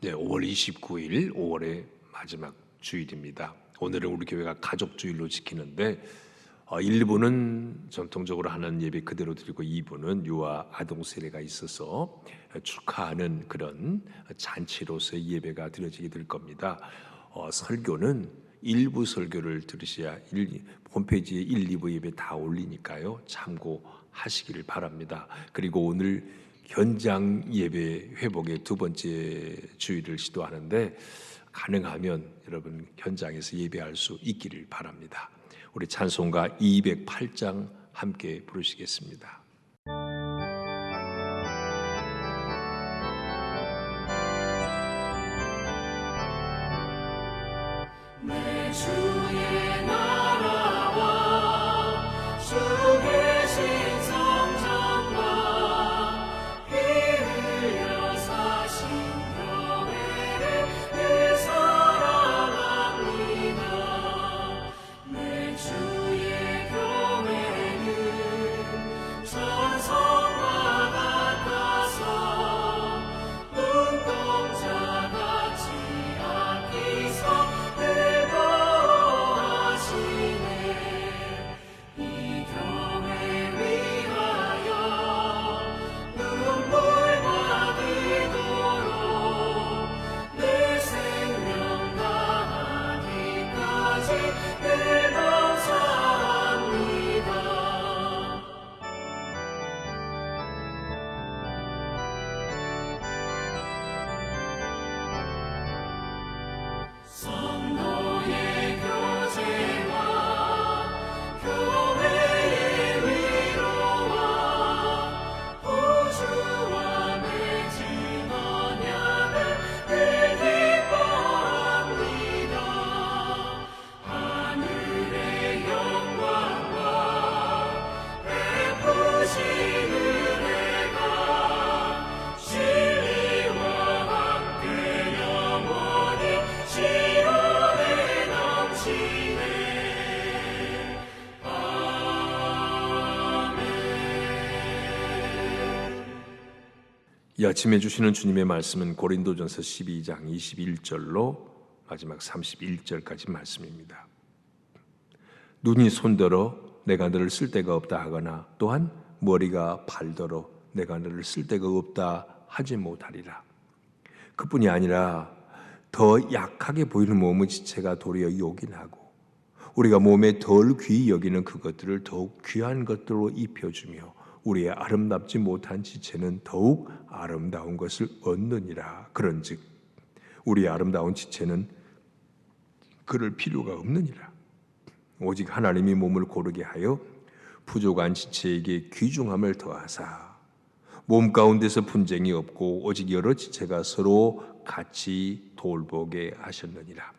네, 5월 29일, 5월의 마지막 주일입니다. 오늘은 우리 교회가 가족 주일로 지키는데 1부는 전통적으로 하는 예배 그대로 드리고 2부는 유아 아동 세례가 있어서 축하하는 그런 잔치로서의 예배가 드려지게 될 겁니다. 설교는 일부 설교를 들으셔야 홈페이지에 1, 2부 예배 다 올리니까요. 참고하시기를 바랍니다. 그리고 오늘 현장 예배 회복의 두 번째 주일을 시도하는데 가능하면 여러분 현장에서 예배할 수 있기를 바랍니다. 우리 찬송가 208장 함께 부르시겠습니다. 내 주의 나라와 주 계신 성전과 피 흘려 사신 교회를 늘 사랑합니다. 내 주의 교회는 전성과 같아서 눈동자 같지 아끼사 성도의 교제와 교회의 위로와 우주와 맺은 언약을 늘 기뻐합니다. 하늘의 영광과 베푸신 은혜가 진리와 함께 영원히 시온에 넘치네. 아멘. 이 아침에 주시는 주님의 말씀은 고린도전서 12장 21절로 마지막 31절까지 말씀입니다. 눈이 손더러 내가 너를 쓸데가 없다 하거나 또한 머리가 발더러 내가 너를 쓸데가 없다 하지 못하리라. 그뿐이 아니라 더 약하게 보이는 몸의 지체가 도리어 요긴하고 우리가 몸에 덜 귀히 여기는 그것들을 더욱 귀한 것들로 입혀주며 우리의 아름답지 못한 지체는 더욱 아름다운 것을 얻느니라. 그런즉 우리의 아름다운 지체는 그럴 필요가 없느니라. 오직 하나님이 몸을 고르게 하여 부족한 지체에게 귀중함을 더하사 몸 가운데서 분쟁이 없고 오직 여러 지체가 서로 같이 돌보게 하셨느니라.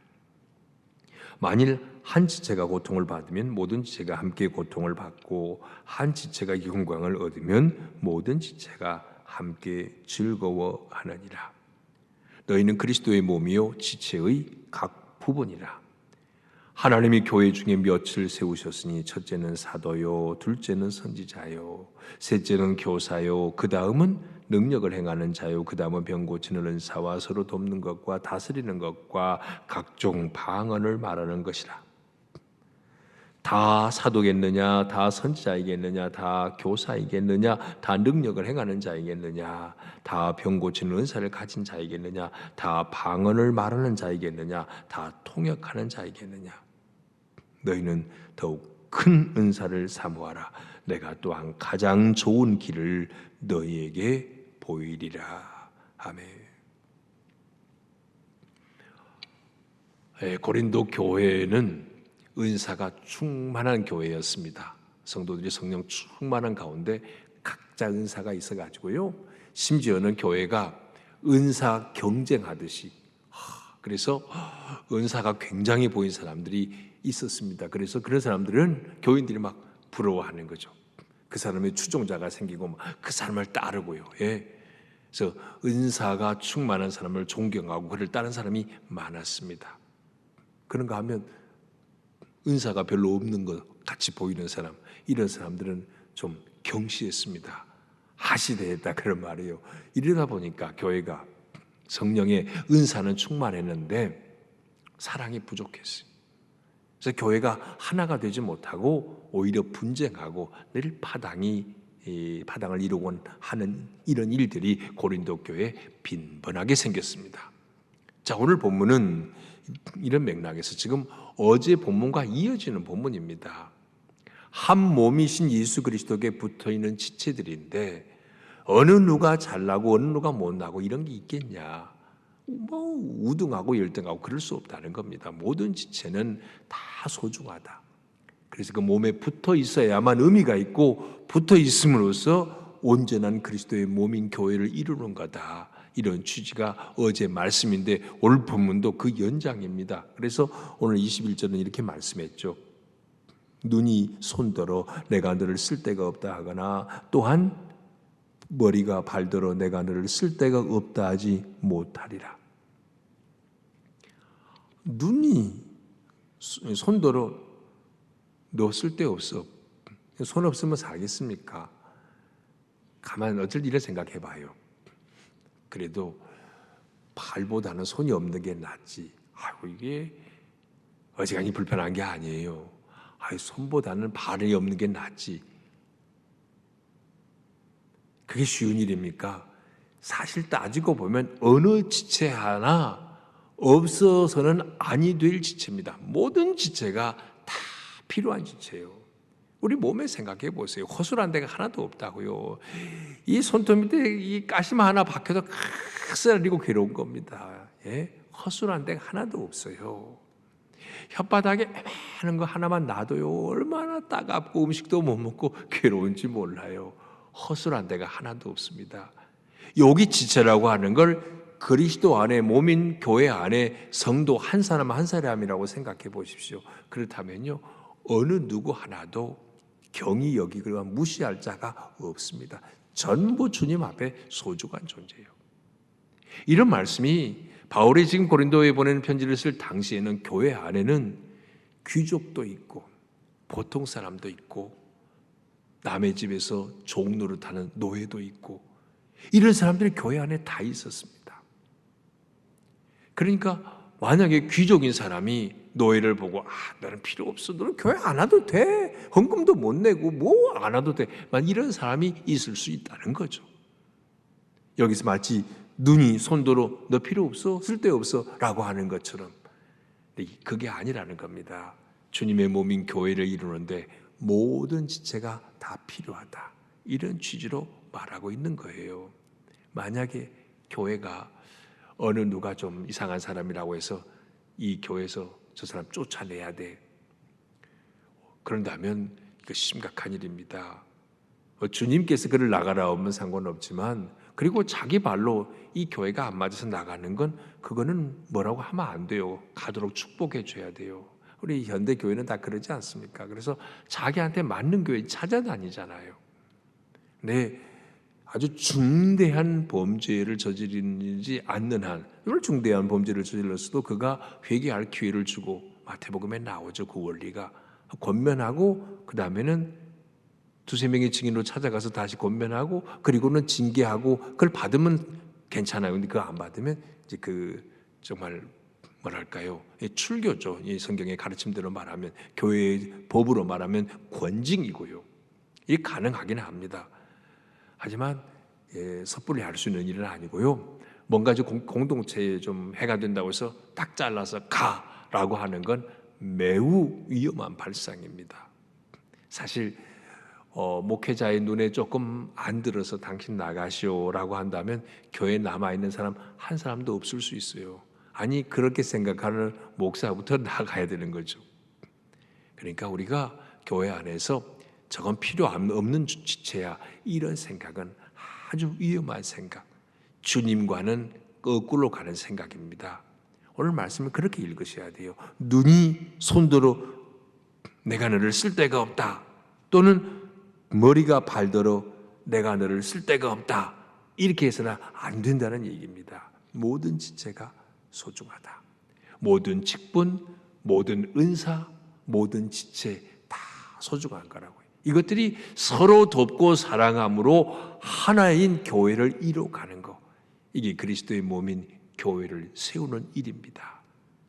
만일 한 지체가 고통을 받으면 모든 지체가 함께 고통을 받고 한 지체가 영광을 얻으면 모든 지체가 함께 즐거워하느니라. 너희는 그리스도의 몸이요 지체의 각 부분이라. 하나님이 교회 중에 몇을 세우셨으니 첫째는 사도요, 둘째는 선지자요, 셋째는 교사요, 그 다음은 능력을 행하는 자요, 그 다음은 병 고치는 은사와 서로 돕는 것과 다스리는 것과 각종 방언을 말하는 것이라. 다 사도겠느냐, 다 선지자이겠느냐, 다 교사이겠느냐, 다 능력을 행하는 자이겠느냐, 다 병 고치는 은사를 가진 자이겠느냐, 다 방언을 말하는 자이겠느냐, 다 통역하는 자이겠느냐. 너희는 더욱 큰 은사를 사모하라. 내가 또한 가장 좋은 길을 너희에게 보이리라. 아멘. 고린도 교회는 은사가 충만한 교회였습니다. 성도들이 성령 충만한 가운데 각자 은사가 있어가지고요. 심지어는 교회가 은사 경쟁하듯이 그래서 은사가 굉장히 보인 사람들이 있었습니다. 그래서 그런 사람들은 교인들이 막 부러워하는 거죠. 그 사람의 추종자가 생기고 그 사람을 따르고요. 그래서 은사가 충만한 사람을 존경하고 그를 따르는 사람이 많았습니다. 그런가 하면 은사가 별로 없는 것 같이 보이는 사람, 이런 사람들은 좀 경시했습니다. 하시대했다 그런 말이에요. 이러다 보니까 교회가 성령의 은사는 충만했는데 사랑이 부족했어요. 그래서 교회가 하나가 되지 못하고 오히려 분쟁하고 늘 파당을 이루곤 하는 이런 일들이 고린도 교회에 빈번하게 생겼습니다. 자, 오늘 본문은 이런 맥락에서 지금 어제 본문과 이어지는 본문입니다. 한 몸이신 예수 그리스도께 붙어있는 지체들인데 어느 누가 잘나고 어느 누가 못나고 이런 게 있겠냐. 우등하고 열등하고 그럴 수 없다는 겁니다. 모든 지체는 다 소중하다. 그래서 그 몸에 붙어 있어야만 의미가 있고 붙어 있음으로써 온전한 그리스도의 몸인 교회를 이루는 거다. 이런 취지가 어제 말씀인데 오늘 본문도 그 연장입니다. 그래서 오늘 21절은 이렇게 말씀했죠. 눈이 손더러 내가 너를 쓸 데가 없다 하거나 또한 머리가 발더러 내가 너를 쓸 데가 없다 하지 못하리라. 눈이 손더러 너 쓸 데 없어. 손 없으면 살겠습니까? 가만 어쩔 일을 생각해 봐요. 그래도 발보다는 손이 없는 게 낫지. 아이고 이게 어지간히 불편한 게 아니에요. 손보다는 발이 없는 게 낫지. 그게 쉬운 일입니까? 사실 따지고 보면 어느 지체 하나 없어서는 아니 될 지체입니다. 모든 지체가 다 필요한 지체예요. 우리 몸에 생각해 보세요. 허술한 데가 하나도 없다고요. 이 손톱 밑에 이 가시마 하나 박혀도 쓰라리고 괴로운 겁니다. 예? 허술한 데가 하나도 없어요. 혓바닥에 많은 거 하나만 놔둬요. 얼마나 따갑고 음식도 못 먹고 괴로운지 몰라요. 허술한 데가 하나도 없습니다. 여기 지체라고 하는 걸 그리스도 안에 몸인 교회 안에 성도 한 사람 한 사람이라고 생각해 보십시오. 그렇다면요 어느 누구 하나도 경히 여기거나 무시할 자가 없습니다. 전부 주님 앞에 소중한 존재예요. 이런 말씀이 바울이 지금 고린도에 보내는 편지를 쓸 당시에는 교회 안에는 귀족도 있고 보통 사람도 있고 남의 집에서 종 노릇하는 노예도 있고 이런 사람들이 교회 안에 다 있었습니다. 그러니까 만약에 귀족인 사람이 노예를 보고 너는 필요 없어. 너는 교회 안 와도 돼. 헌금도 못 내고 뭐 안 와도 돼. 이런 사람이 있을 수 있다는 거죠. 여기서 마치 눈이 손도로 너 필요 없어? 쓸데없어? 라고 하는 것처럼 그게 아니라는 겁니다. 주님의 몸인 교회를 이루는데 모든 지체가 다 필요하다. 이런 취지로 말하고 있는 거예요. 만약에 교회가 어느 누가 좀 이상한 사람이라고 해서 이 교회에서 저 사람 쫓아내야 돼. 그런다면 이거 심각한 일입니다. 주님께서 그를 나가라 하면 상관없지만 그리고 자기 발로 이 교회가 안 맞아서 나가는 건 그거는 뭐라고 하면 안 돼요. 가도록 축복해 줘야 돼요. 우리 현대 교회는 다 그러지 않습니까? 그래서 자기한테 맞는 교회 찾아다니잖아요. 네, 아주 중대한 범죄를 저지르지 않는 한, 중대한 범죄를 저질렀어도 그가 회개할 기회를 주고 마태복음에 나오죠. 그 원리가 권면하고 그 다음에는 두세 명의 증인으로 찾아가서 다시 권면하고 그리고는 징계하고 그걸 받으면 괜찮아요. 근데 그거 안 받으면 이제 그 정말 뭐랄까요? 출교죠. 이 성경의 가르침대로 말하면 교회의 법으로 말하면 권징이고요. 이게 가능하긴 합니다. 하지만 섣불리 할 수 있는 일은 아니고요. 뭔가 좀 공동체에 좀 해가 된다고 해서 딱 잘라서 가라고 하는 건 매우 위험한 발상입니다. 사실 목회자의 눈에 조금 안 들어서 당신 나가시오라고 한다면 교회에 남아있는 사람 한 사람도 없을 수 있어요. 아니 그렇게 생각하는 목사부터 나가야 되는 거죠. 그러니까 우리가 교회 안에서 저건 필요 없는 지체야 이런 생각은 아주 위험한 생각, 주님과는 거꾸로 가는 생각입니다. 오늘 말씀을 그렇게 읽으셔야 돼요. 눈이 손들어 내가 너를 쓸 데가 없다, 또는 머리가 발더러 내가 너를 쓸 데가 없다, 이렇게 해서는 안 된다는 얘기입니다. 모든 지체가 소중하다. 모든 직분, 모든 은사, 모든 지체 다 소중한 거라고요. 이것들이 서로 돕고 사랑함으로 하나인 교회를 이루어가는 것, 이게 그리스도의 몸인 교회를 세우는 일입니다.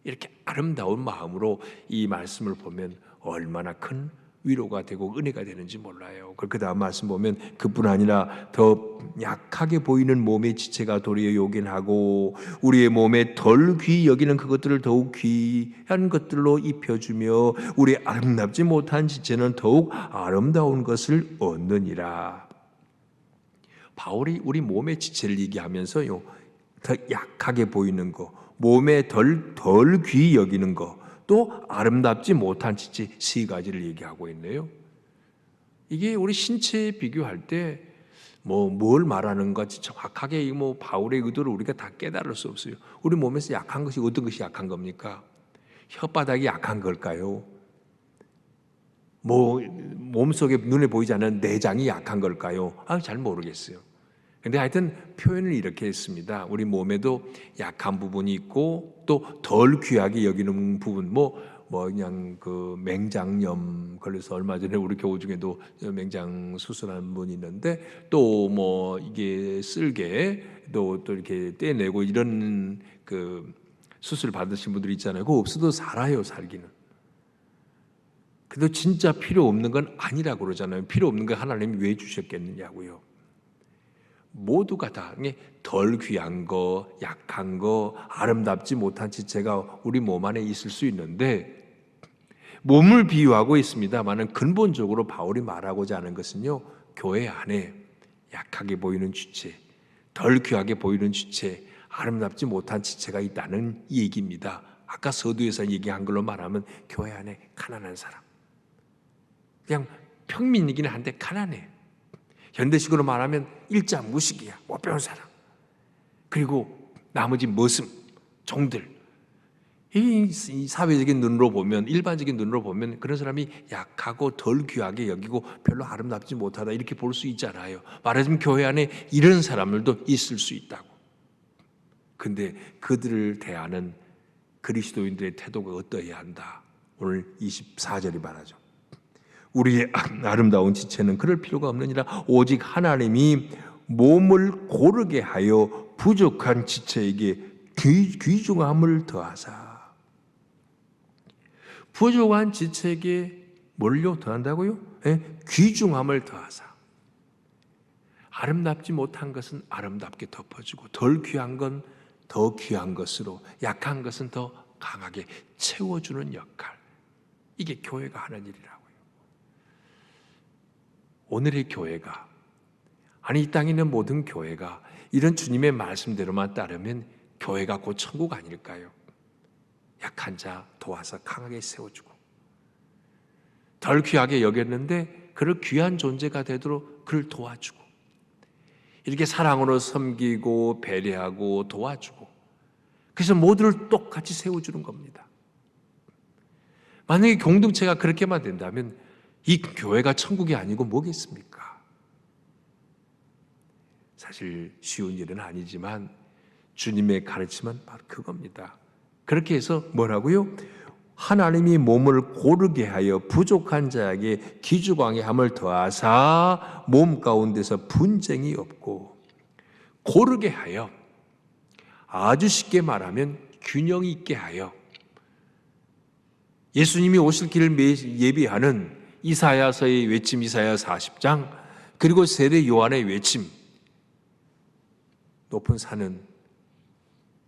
이렇게 아름다운 마음으로 이 말씀을 보면 얼마나 큰 위로가 되고 은혜가 되는지 몰라요. 그 다음 말씀 보면 그뿐 아니라 더 약하게 보이는 몸의 지체가 도리어 요긴하고 우리의 몸에 덜 귀히 여기는 그것들을 더욱 귀한 것들로 입혀주며 우리의 아름답지 못한 지체는 더욱 아름다운 것을 얻느니라. 바울이 우리 몸의 지체를 얘기하면서요, 더 약하게 보이는 거, 몸에 덜 귀히 여기는 거, 또 아름답지 못한 지체 세 가지를 얘기하고 있네요. 이게 우리 신체에 비교할 때 뭘 말하는 건지 정확하게 바울의 의도를 우리가 다 깨달을 수 없어요. 우리 몸에서 약한 것이 어떤 것이 약한 겁니까? 혓바닥이 약한 걸까요? 몸속에 눈에 보이지 않는 내장이 약한 걸까요? 잘 모르겠어요. 근데 하여튼 표현을 이렇게 했습니다. 우리 몸에도 약한 부분이 있고 또 덜 귀하게 여기는 부분, 그냥 그 맹장염 걸려서 얼마 전에 우리 교우 중에도 맹장 수술한 분이 있는데 또 이게 쓸개 또 이렇게 떼내고 이런 그 수술 받으신 분들이 있잖아요. 그거 없어도 살아요, 살기는. 그래도 진짜 필요 없는 건 아니라고 그러잖아요. 필요 없는 거 하나님이 왜 주셨겠느냐고요. 모두가 다 덜 귀한 거, 약한 거, 아름답지 못한 지체가 우리 몸 안에 있을 수 있는데 몸을 비유하고 있습니다만은 근본적으로 바울이 말하고자 하는 것은요, 교회 안에 약하게 보이는 지체, 덜 귀하게 보이는 지체, 아름답지 못한 지체가 있다는 얘기입니다. 아까 서두에서 얘기한 걸로 말하면 교회 안에 가난한 사람, 그냥 평민이긴 한데 가난해. 현대식으로 말하면 일자 무식이야, 못 배운 사람. 그리고 나머지 머슴, 종들. 이 사회적인 눈으로 보면, 일반적인 눈으로 보면 그런 사람이 약하고 덜 귀하게 여기고 별로 아름답지 못하다 이렇게 볼 수 있잖아요. 말하자면 교회 안에 이런 사람들도 있을 수 있다고. 근데 그들을 대하는 그리스도인들의 태도가 어떠해야 한다. 오늘 24절이 말하죠. 우리의 아름다운 지체는 그럴 필요가 없느니라. 오직 하나님이 몸을 고르게 하여 부족한 지체에게 귀중함을 더하사. 부족한 지체에게 뭘요? 더한다고요? 귀중함을 더하사. 아름답지 못한 것은 아름답게 덮어주고 덜 귀한 건 더 귀한 것으로, 약한 것은 더 강하게 채워주는 역할. 이게 교회가 하는 일이라고요. 오늘의 교회가, 이 땅에 있는 모든 교회가 이런 주님의 말씀대로만 따르면 교회가 곧 천국 아닐까요? 약한 자 도와서 강하게 세워주고, 덜 귀하게 여겼는데 그를 귀한 존재가 되도록 그를 도와주고, 이렇게 사랑으로 섬기고 배려하고 도와주고, 그래서 모두를 똑같이 세워주는 겁니다. 만약에 공동체가 그렇게만 된다면 이 교회가 천국이 아니고 뭐겠습니까? 사실 쉬운 일은 아니지만 주님의 가르침은 바로 그겁니다. 그렇게 해서 뭐라고요? 하나님이 몸을 고르게 하여 부족한 자에게 기주광야함을 더하사 몸 가운데서 분쟁이 없고, 고르게 하여, 아주 쉽게 말하면 균형 있게 하여, 예수님이 오실 길을 예비하는 이사야서의 외침, 이사야 40장, 그리고 세례 요한의 외침, 높은 산은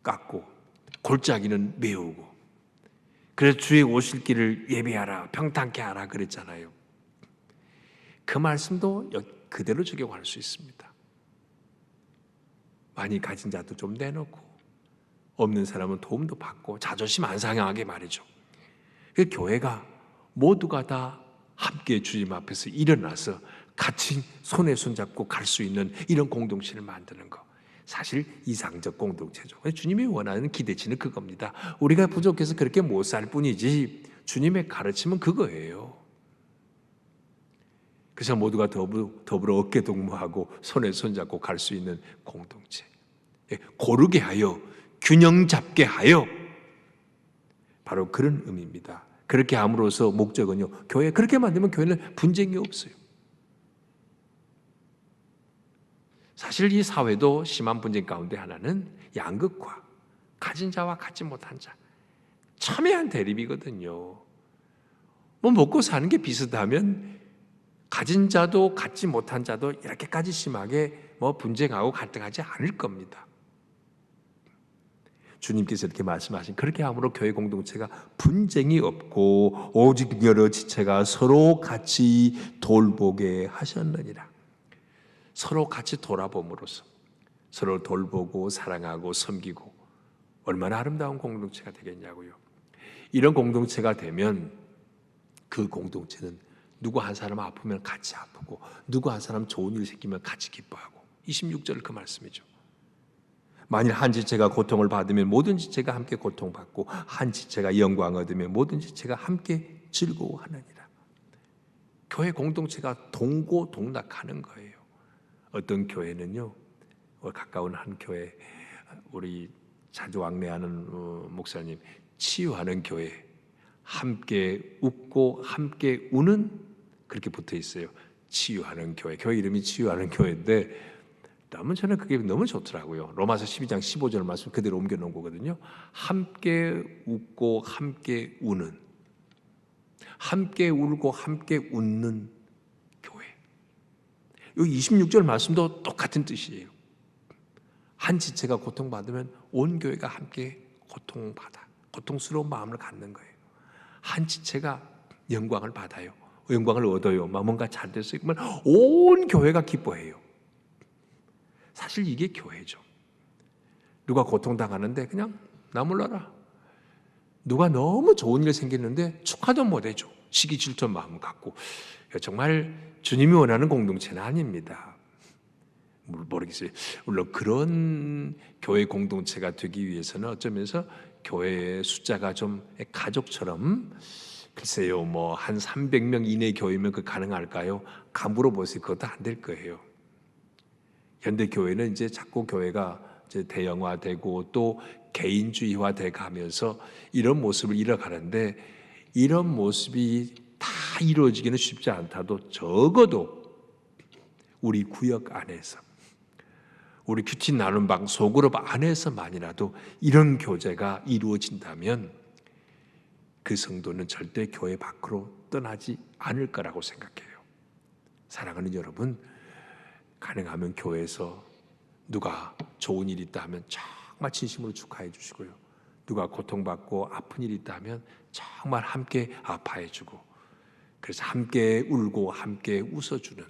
깎고 골짜기는 메우고, 그래서 주의 오실 길을 예비하라, 평탄케 하라 그랬잖아요. 그 말씀도 그대로 적용할 수 있습니다. 많이 가진 자도 좀 내놓고, 없는 사람은 도움도 받고, 자존심 안 상하게 말이죠. 그 교회가 모두가 다 함께 주님 앞에서 일어나서 같이 손에 손잡고 갈 수 있는 이런 공동체를 만드는 거, 사실 이상적 공동체죠. 주님이 원하는 기대치는 그겁니다. 우리가 부족해서 그렇게 못 살 뿐이지 주님의 가르침은 그거예요. 그래서 모두가 더불어 어깨 동무하고 손에 손잡고 갈 수 있는 공동체, 고르게 하여 균형 잡게 하여, 바로 그런 의미입니다. 그렇게 함으로써 목적은요, 교회 그렇게 만들면 교회는 분쟁이 없어요. 사실 이 사회도 심한 분쟁 가운데 하나는 양극화, 가진 자와 갖지 못한 자, 첨예한 대립이거든요. 뭐 먹고 사는 게 비슷하면 가진 자도 갖지 못한 자도 이렇게까지 심하게 뭐 분쟁하고 갈등하지 않을 겁니다. 주님께서 이렇게 말씀하신, 그렇게 함으로 교회 공동체가 분쟁이 없고 오직 여러 지체가 서로 같이 돌보게 하셨느니라. 서로 같이 돌아봄으로써 서로 돌보고 사랑하고 섬기고 얼마나 아름다운 공동체가 되겠냐고요. 이런 공동체가 되면 그 공동체는 누구 한 사람 아프면 같이 아프고 누구 한 사람 좋은 일 생기면 같이 기뻐하고, 26절 그 말씀이죠. 만일 한 지체가 고통을 받으면 모든 지체가 함께 고통받고 한 지체가 영광을 얻으면 모든 지체가 함께 즐거워하느니라. 교회 공동체가 동고동락하는 거예요. 어떤 교회는요, 가까운 한 교회, 우리 자주 왕래하는 목사님, 치유하는 교회, 함께 웃고 함께 우는, 그렇게 붙어 있어요. 치유하는 교회, 교회 이름이 치유하는 교회인데 저는 그게 너무 좋더라고요. 로마서 12장 15절 말씀 그대로 옮겨놓은 거거든요. 함께 웃고 함께 우는, 함께 울고 함께 웃는 교회. 여기 26절 말씀도 똑같은 뜻이에요. 한 지체가 고통받으면 온 교회가 함께 고통스러운 마음을 갖는 거예요. 한 지체가 영광을 받아요. 영광을 얻어요. 뭔가 잘 됐어요. 그러면 온 교회가 기뻐해요. 사실 이게 교회죠. 누가 고통당하는데 그냥 나 몰라라. 누가 너무 좋은 일 생기는데 축하도 못 해줘. 시기 질투 마음 갖고. 정말 주님이 원하는 공동체는 아닙니다. 모르겠어요. 물론 그런 교회 공동체가 되기 위해서는 어쩌면서 교회의 숫자가 좀 가족처럼, 글쎄요, 뭐 한 300명 이내 교회면 그 가능할까요? 감으로 보세요. 그것도 안 될 거예요. 현대 교회는 이제 자꾸 교회가 이제 대형화되고 또 개인주의화돼 가면서 이런 모습을 잃어가는데, 이런 모습이 다 이루어지기는 쉽지 않다도 적어도 우리 구역 안에서, 우리 큐티 나눔 방 소그룹 안에서만이라도 이런 교제가 이루어진다면 그 성도는 절대 교회 밖으로 떠나지 않을 거라고 생각해요. 사랑하는 여러분, 가능하면 교회에서 누가 좋은 일이 있다 하면 정말 진심으로 축하해 주시고요. 누가 고통받고 아픈 일이 있다 하면 정말 함께 아파해 주고, 그래서 함께 울고 함께 웃어주는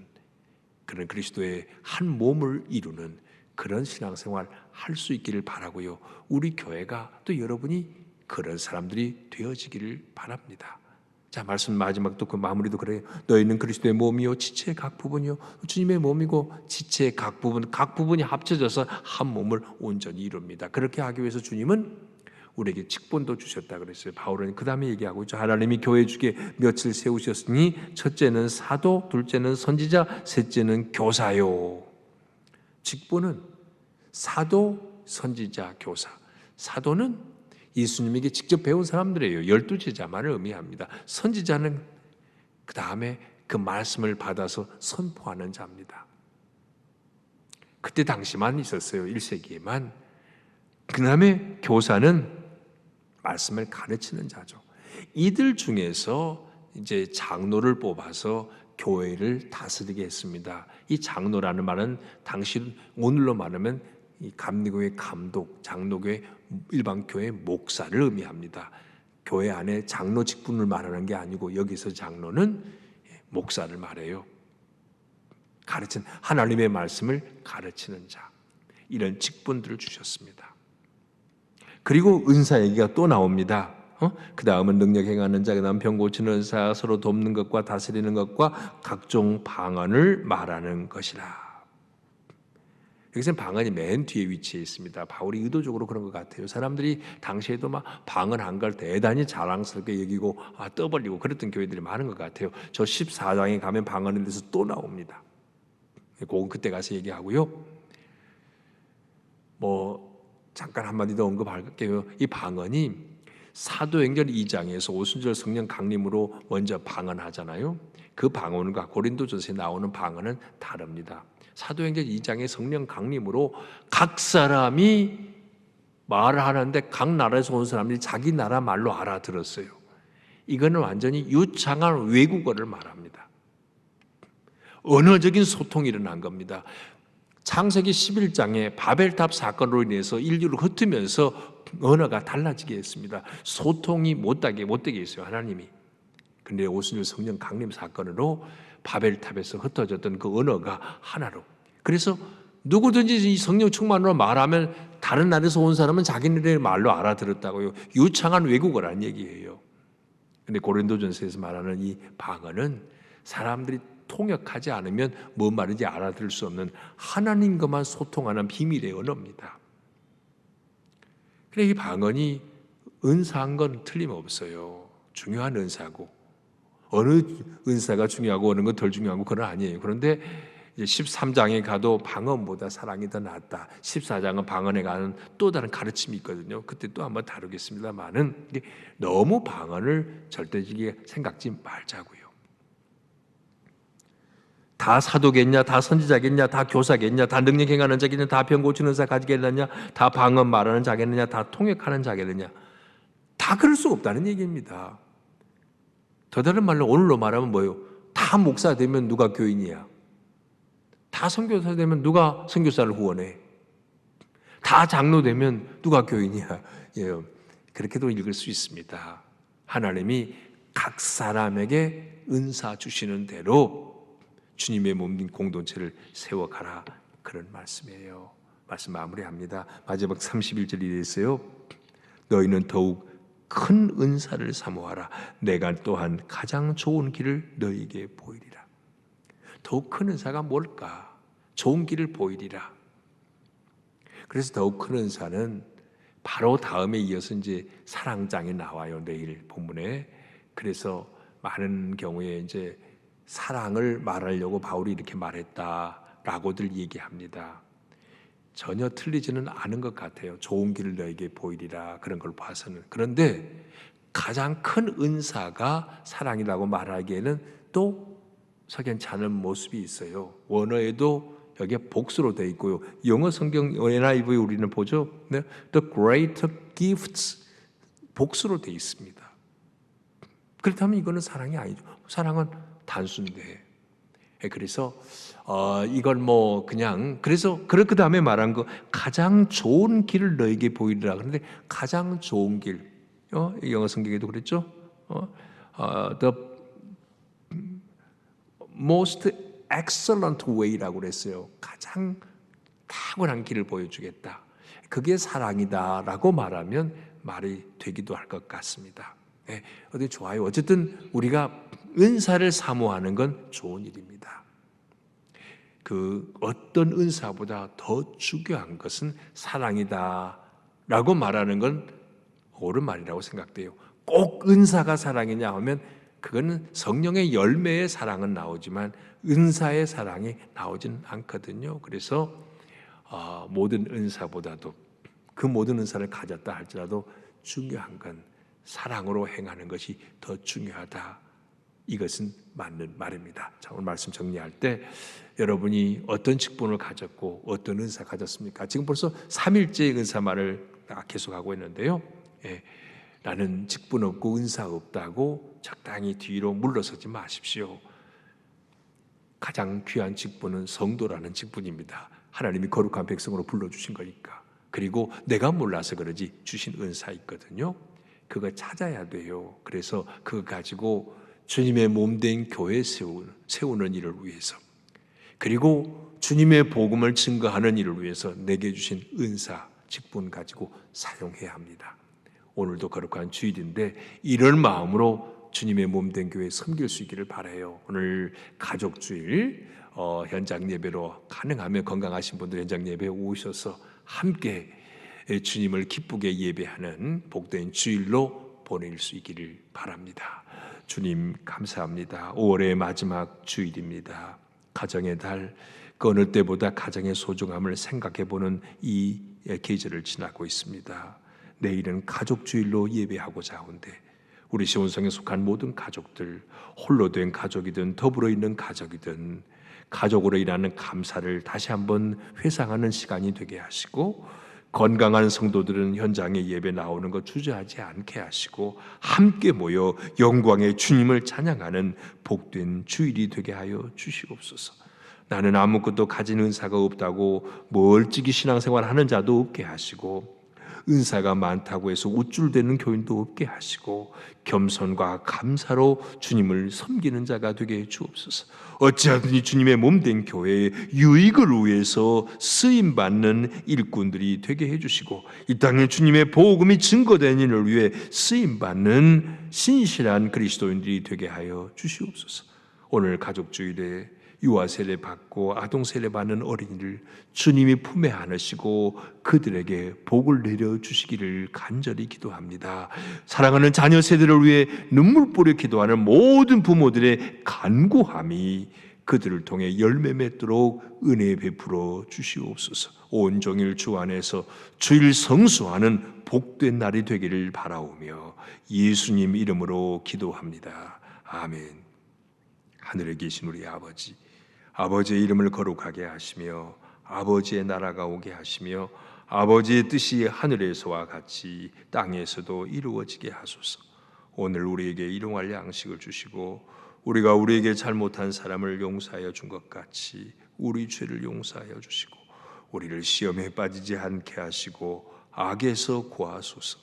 그런 그리스도의 한 몸을 이루는 그런 신앙생활 할 수 있기를 바라고요. 우리 교회가 또 여러분이 그런 사람들이 되어지기를 바랍니다. 자, 말씀 마지막 또 그 마무리도 그래요. 너희는 그리스도의 몸이요 지체의 각 부분이요 주님의 몸이고, 지체의 각 부분이 합쳐져서 한 몸을 온전히 이룹니다. 그렇게 하기 위해서 주님은 우리에게 직분도 주셨다 그랬어요. 바울은 그 다음에 얘기하고 있죠. 하나님이 교회 주게 며칠 세우셨으니 첫째는 사도, 둘째는 선지자, 셋째는 교사요. 직분은 사도, 선지자, 교사. 사도는 예수님에게 직접 배운 사람들이에요. 12제자만을 의미합니다. 선지자는 그 다음에 그 말씀을 받아서 선포하는 자입니다. 그때 당시만 있었어요. 1세기에만. 그 다음에 교사는 말씀을 가르치는 자죠. 이들 중에서 이제 장로를 뽑아서 교회를 다스리게 했습니다. 이 장로라는 말은 당시 오늘로 말하면 이 감리교회 감독, 장로교회 일반 교회 목사를 의미합니다. 교회 안에 장로 직분을 말하는 게 아니고 여기서 장로는 목사를 말해요. 가르치는, 하나님의 말씀을 가르치는 자, 이런 직분들을 주셨습니다. 그리고 은사 얘기가 또 나옵니다. 그 다음은 능력 행하는 자, 그 다음 병 고치는 은사, 서로 돕는 것과 다스리는 것과 각종 방언을 말하는 것이라. 여기서는 방언이 맨 뒤에 위치해 있습니다. 바울이 의도적으로 그런 것 같아요. 사람들이 당시에도 막 방언한 걸 대단히 자랑스럽게 여기고 떠벌리고 그랬던 교회들이 많은 것 같아요. 저 14장에 가면 방언에 대해서 또 나옵니다. 그건 그때 가서 얘기하고요. 뭐 잠깐 한마디 더 언급할게요. 이 방언이 사도행전 2장에서 오순절 성령 강림으로 먼저 방언하잖아요. 그 방언과 고린도전서에 나오는 방언은 다릅니다. 사도행전 2장의 성령 강림으로 각 사람이 말을 하는데 각 나라에서 온 사람들이 자기 나라 말로 알아들었어요. 이거는 완전히 유창한 외국어를 말합니다. 언어적인 소통이 일어난 겁니다. 창세기 11장에 바벨탑 사건으로 인해서 인류를 흩으면서 언어가 달라지게 했습니다. 소통이 못되게 했어요, 하나님이. 근데 오순절 성령 강림 사건으로 바벨탑에서 흩어졌던 그 언어가 하나로. 그래서 누구든지 이 성령 충만으로 말하면 다른 나라에서 온 사람은 자기네들 말로 알아들었다고요. 유창한 외국어라는 얘기예요. 근데 고린도전서에서 말하는 이 방언은 사람들이 통역하지 않으면 뭔 말인지 알아들을 수 없는 하나님과만 소통하는 비밀의 언어입니다. 그래 이 방언이 은사한 건 틀림없어요. 중요한 은사고 어느 은사가 중요하고 어느 건 덜 중요하고 그건 아니에요. 그런데 이제 13장에 가도 방언보다 사랑이 더 낫다. 14장은 방언에 가는 또 다른 가르침이 있거든요. 그때 또 한번 다루겠습니다만은 너무 방언을 절대적이게 생각지 말자고요. 다 사도겠냐, 다 선지자겠냐, 다 교사겠냐, 다 능력 행하는 자겠냐, 다 병 고치는 자 가지겠느냐, 다 방언 말하는 자겠느냐, 다 통역하는 자겠느냐. 다 그럴 수 없다는 얘기입니다. 더 다른 말로 오늘로 말하면 뭐예요? 다 목사 되면 누가 교인이야? 다 선교사 되면 누가 선교사를 후원해? 다 장로 되면 누가 교인이야? 예, 그렇게도 읽을 수 있습니다. 하나님이 각 사람에게 은사 주시는 대로 주님의 몸인 공동체를 세워가라, 그런 말씀이에요. 말씀 마무리합니다. 마지막 31절이 이랬어요. 너희는 더욱 큰 은사를 사모하라. 내가 또한 가장 좋은 길을 너희에게 보이리라. 더욱 큰 은사가 뭘까? 좋은 길을 보이리라. 그래서 더욱 큰 은사는 바로 다음에 이어서 이제 사랑장에 나와요. 내일 본문에. 그래서 많은 경우에 이제 사랑을 말하려고 바울이 이렇게 말했다라고들 얘기합니다. 전혀 틀리지는 않은 것 같아요. 좋은 길을 너에게 보이리라, 그런 걸 봐서는. 그런데 가장 큰 은사가 사랑이라고 말하기에는 또 석연치 않은 모습이 있어요. 원어에도 여기에 복수로 되어 있고요. 영어 성경 NIV 우리는 보죠. 네? The greater gifts 복수로 되어 있습니다. 그렇다면 이거는 사랑이 아니죠. 사랑은 단순데. 그래서 이건 뭐 그냥 그래서 그 다음에 말한 거 가장 좋은 길을 너에게 보이리라. 그런데 가장 좋은 길, 영어 성경에도 그랬죠. The most excellent way라고 그랬어요. 가장 탁월한 길을 보여주겠다. 그게 사랑이다라고 말하면 말이 되기도 할 것 같습니다. 네, 어디 좋아요. 어쨌든 우리가 은사를 사모하는 건 좋은 일입니다. 그 어떤 은사보다 더 중요한 것은 사랑이다라고 말하는 건 옳은 말이라고 생각돼요. 꼭 은사가 사랑이냐 하면 그거는 성령의 열매의 사랑은 나오지만 은사의 사랑이 나오지는 않거든요. 그래서 모든 은사보다도 그 모든 은사를 가졌다 할지라도 중요한 건 사랑으로 행하는 것이 더 중요하다. 이것은 맞는 말입니다. 자, 오늘 말씀 정리할 때 여러분이 어떤 직분을 가졌고 어떤 은사 가졌습니까? 지금 벌써 3일째 은사 말을 계속하고 있는데요. 나는 직분 없고 은사 없다고 적당히 뒤로 물러서지 마십시오. 가장 귀한 직분은 성도라는 직분입니다. 하나님이 거룩한 백성으로 불러주신 거니까. 그리고 내가 몰라서 그러지 주신 은사 있거든요. 그거 찾아야 돼요. 그래서 그거 가지고 주님의 몸된 교회 세우는 일을 위해서, 그리고 주님의 복음을 증거하는 일을 위해서 내게 주신 은사, 직분 가지고 사용해야 합니다. 오늘도 거룩한 주일인데 이런 마음으로 주님의 몸된 교회에 섬길 수 있기를 바라요. 오늘 가족주일 현장 예배로 가능하면 건강하신 분들 현장 예배에 오셔서 함께 주님을 기쁘게 예배하는 복된 주일로 보낼 수 있기를 바랍니다. 주님 감사합니다. 5월의 마지막 주일입니다. 가정의 달, 그 어느 때보다 가정의 소중함을 생각해보는 이 계절을 지나고 있습니다. 내일은 가족주일로 예배하고자 하는데 우리 시온성에 속한 모든 가족들, 홀로 된 가족이든 더불어 있는 가족이든 가족으로 일하는 감사를 다시 한번 회상하는 시간이 되게 하시고, 건강한 성도들은 현장에 예배 나오는 것 주저하지 않게 하시고 함께 모여 영광의 주님을 찬양하는 복된 주일이 되게 하여 주시옵소서. 나는 아무것도 가진 은사가 없다고 멀찍이 신앙생활 하는 자도 없게 하시고 은사가 많다고 해서 우쭐대는 교인도 없게 하시고 겸손과 감사로 주님을 섬기는 자가 되게 해 주옵소서. 어찌하든지 주님의 몸된 교회의 유익을 위해서 쓰임받는 일꾼들이 되게 해주시고 이 땅에 주님의 복음이 증거되는 일을 위해 쓰임받는 신실한 그리스도인들이 되게 하여 주시옵소서. 오늘 가족주일에 유아 세례 받고 아동 세례 받는 어린이를 주님이 품에 안으시고 그들에게 복을 내려 주시기를 간절히 기도합니다. 사랑하는 자녀 세대를 위해 눈물 뿌려 기도하는 모든 부모들의 간구함이 그들을 통해 열매 맺도록 은혜 베풀어 주시옵소서. 온종일 주 안에서 주일 성수하는 복된 날이 되기를 바라오며 예수님 이름으로 기도합니다. 아멘. 하늘에 계신 우리 아버지, 아버지의 이름을 거룩하게 하시며 아버지의 나라가 오게 하시며 아버지의 뜻이 하늘에서와 같이 땅에서도 이루어지게 하소서. 오늘 우리에게 일용할 양식을 주시고 우리가 우리에게 잘못한 사람을 용서하여 준 것 같이 우리 죄를 용서하여 주시고 우리를 시험에 빠지지 않게 하시고 악에서 구하소서.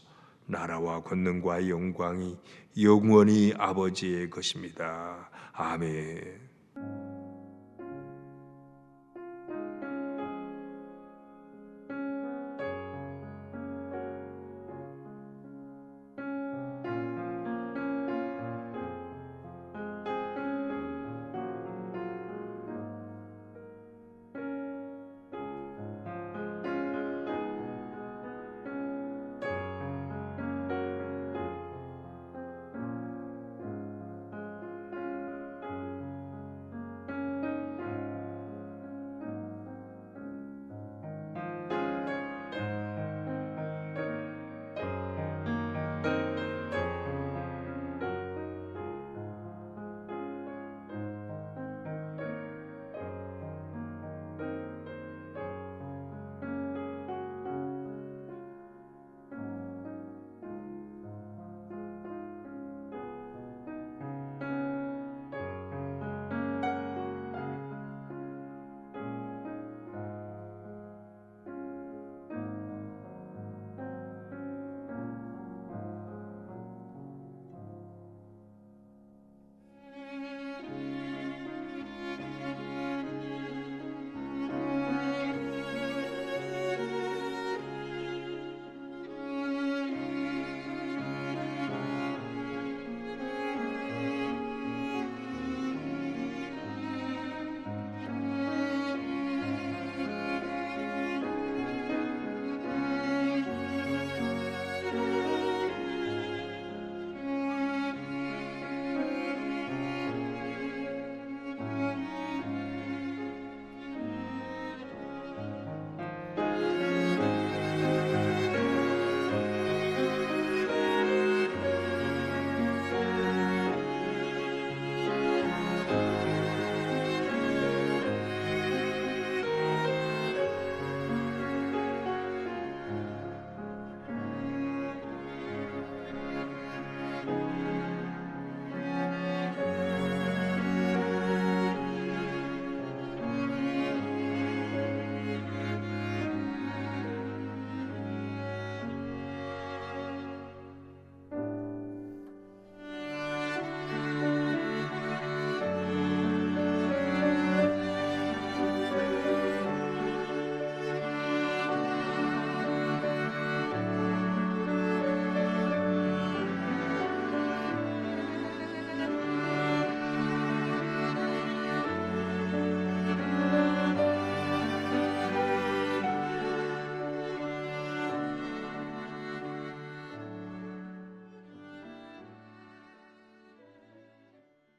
나라와 권능과 영광이 영원히 아버지의 것입니다. 아멘.